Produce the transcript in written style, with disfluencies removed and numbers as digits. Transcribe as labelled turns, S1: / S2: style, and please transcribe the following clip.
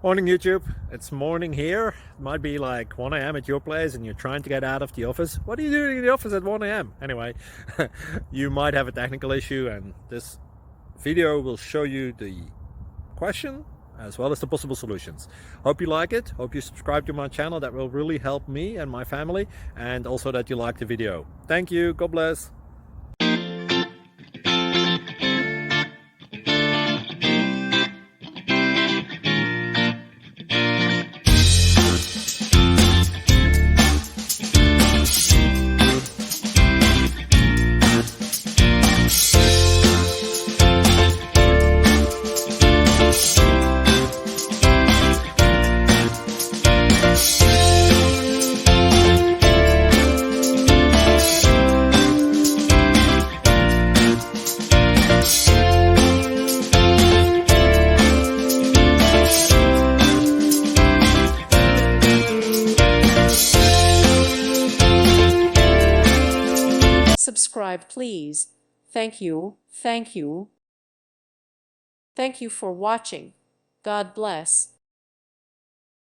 S1: Morning YouTube, it's morning here. It might be like 1 a.m. at your place and you're trying to get out of the office. What are you doing in the office at 1 a.m.? Anyway, you might have a technical issue and this video will show you the question as well as the possible solutions. Hope you like it, hope you subscribe to my channel. That will really help me and my family, and also that you like the video. Thank you, God bless.
S2: Subscribe, please. Thank you. Thank you. Thank you for watching. God bless.